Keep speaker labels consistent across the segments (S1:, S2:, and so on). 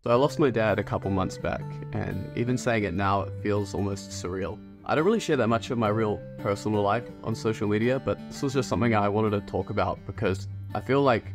S1: So I lost my dad a couple months back, and even saying it now, it feels almost surreal. I don't really share that much of my real personal life on social media, but this was just something I wanted to talk about because I feel like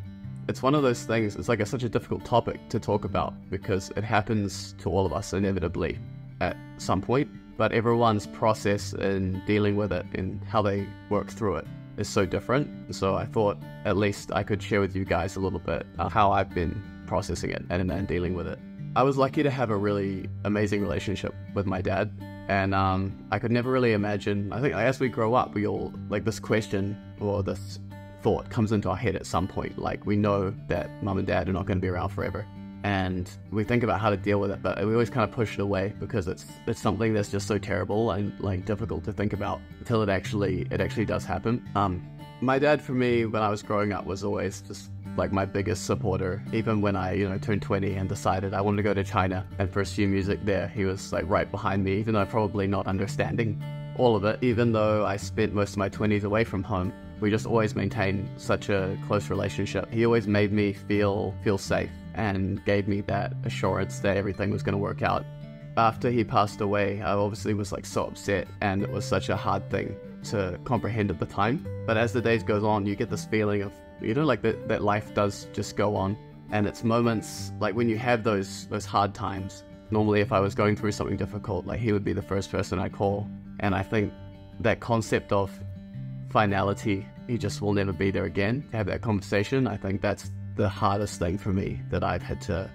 S1: it's one of those things, it's like such a difficult topic to talk about because it happens to all of us inevitably at some point, but everyone's process in dealing with it and how they work through it is so different. So I thought at least I could share with you guys a little bit how I've been processing it and dealing with it. I was lucky to have a really amazing relationship with my dad, and I could never really imagine, I think as we grow up, we all, like, this question or this thought comes into our head at some point, like we know that mum and dad are not going to be around forever, and we think about how to deal with it, but we always kind of push it away because it's something that's just so terrible and like difficult to think about until it actually does happen. My dad, for me, when I was growing up, was always just like my biggest supporter. Even when I turned 20 and decided I wanted to go to China and pursue music there, he was like right behind me, even though probably not understanding all of it. Even though I spent most of my 20s away from home, we just always maintained such a close relationship. He always made me feel safe and gave me that assurance that everything was going to work out. After he passed away, I obviously was like so upset, and it was such a hard thing to comprehend at the time. But as the days goes on, you get this feeling of, like that life does just go on. And it's moments like when you have those hard times. Normally, if I was going through something difficult, like he would be the first person I call. And I think that concept of finality, he just will never be there again, to have that conversation, I think that's the hardest thing for me that I've had to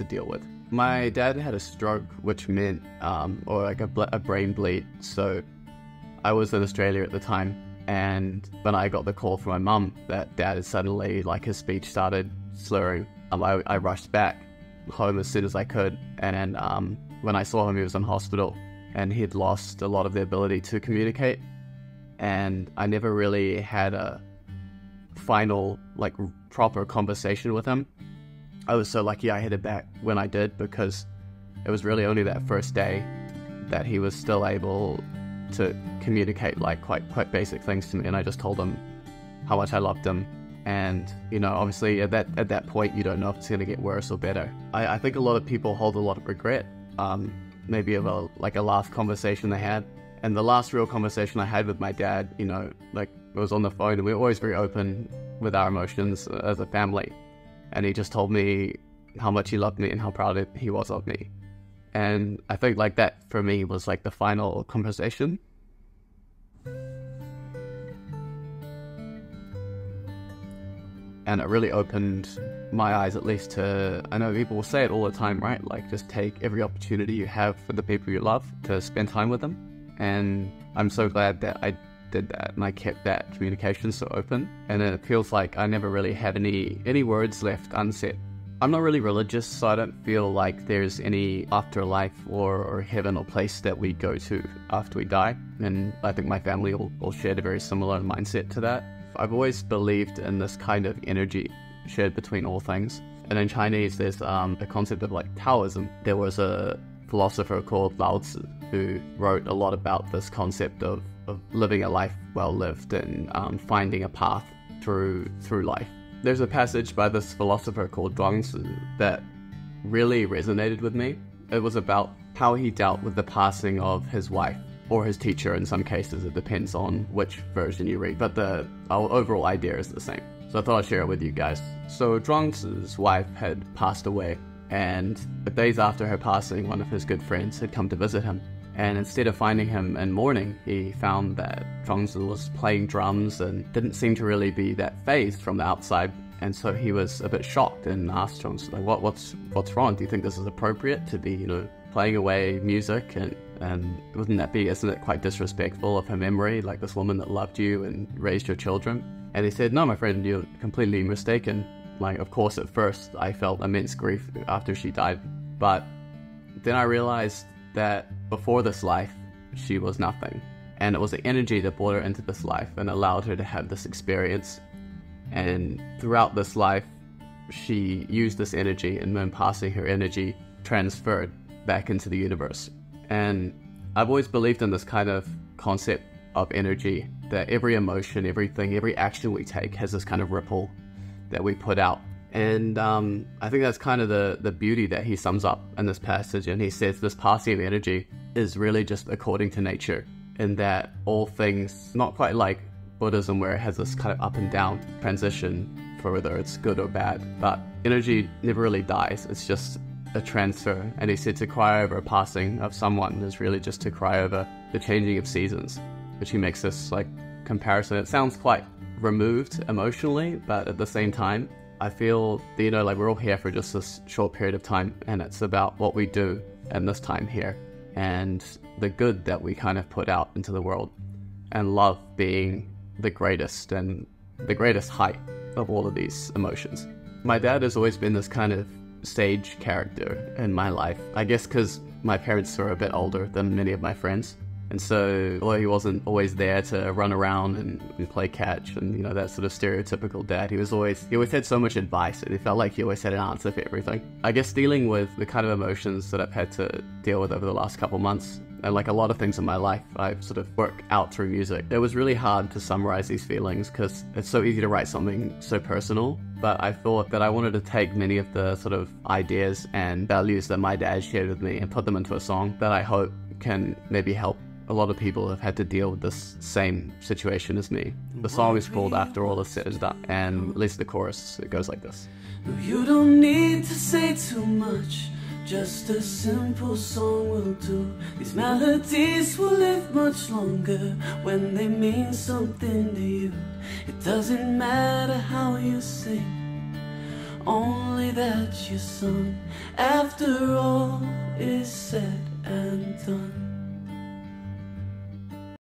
S1: deal with. My dad had a stroke, which meant or like a brain bleed. So I was in Australia at the time, and when I got the call from my mum that dad had suddenly, like, his speech started slurring, I rushed back home as soon as I could. And when I saw him, he was in hospital and he'd lost a lot of the ability to communicate. And I never really had a final, like, proper conversation with him. I was so lucky I headed back when I did, because it was really only that first day that he was still able to communicate like quite basic things to me, and I just told him how much I loved him. And obviously at that point you don't know if it's going to get worse or better. I think a lot of people hold a lot of regret, maybe of a last conversation they had. And the last real conversation I had with my dad, like, it was on the phone, and we were always very open with our emotions as a family. And he just told me how much he loved me and how proud he was of me. And I think like that for me was like the final conversation. And it really opened my eyes, at least, to, I know people will say it all the time, right? Like, just take every opportunity you have for the people you love to spend time with them. And I'm so glad that I did that and I kept that communication so open. And it feels like I never really had any words left unsaid. I'm not really religious, so I don't feel like there's any afterlife or heaven or place that we go to after we die. And I think my family all shared a very similar mindset to that. I've always believed in this kind of energy shared between all things. And in Chinese, there's a concept of like Taoism. There was a philosopher called Lao Tzu who wrote a lot about this concept of living a life well lived and finding a path through life. There's a passage by this philosopher called Zhuangzi that really resonated with me. It was about how he dealt with the passing of his wife, or his teacher in some cases. It depends on which version you read, but our overall idea is the same. So I thought I'd share it with you guys. So Zhuangzi's wife had passed away, and days after her passing, one of his good friends had come to visit him. And instead of finding him in mourning, he found that Zhuangzi was playing drums and didn't seem to really be that fazed from the outside. And so he was a bit shocked and asked Zhuangzi, like, what's wrong? Do you think this is appropriate to be, playing away music? And isn't it quite disrespectful of her memory, like this woman that loved you and raised your children? And he said, no, my friend, you're completely mistaken. Like, of course, at first I felt immense grief after she died. But then I realized that before this life, she was nothing. And it was the energy that brought her into this life and allowed her to have this experience. And throughout this life, she used this energy, and when passing, her energy transferred back into the universe. And I've always believed in this kind of concept of energy, that every emotion, everything, every action we take has this kind of ripple that we put out And I think that's kind of the beauty that he sums up in this passage. And he says this passing of energy is really just according to nature, in that all things, not quite like Buddhism where it has this kind of up and down transition for whether it's good or bad, but energy never really dies. It's just a transfer. And he said to cry over a passing of someone is really just to cry over the changing of seasons, which he makes this like comparison. It sounds quite removed emotionally, but at the same time, I feel that, you know, like we're all here for just this short period of time, and it's about what we do in this time here and the good that we kind of put out into the world, and love being the greatest and the greatest height of all of these emotions. My dad has always been this kind of sage character in my life, I guess because my parents were a bit older than many of my friends. And so, although he wasn't always there to run around and play catch and, you know, that sort of stereotypical dad, he always had so much advice, and it felt like he always had an answer for everything. I guess dealing with the kind of emotions that I've had to deal with over the last couple months, and like a lot of things in my life, I've sort of worked out through music. It was really hard to summarize these feelings because it's so easy to write something so personal, but I thought that I wanted to take many of the sort of ideas and values that my dad shared with me and put them into a song that I hope can maybe help a lot of people have had to deal with this same situation as me. The song is called After All Is Said and Done, and at least the chorus, it goes like this.
S2: No, you don't need to say too much, just a simple song will do. These melodies will live much longer when they mean something to you. It doesn't matter how you sing, only that you sung. After all is said and done.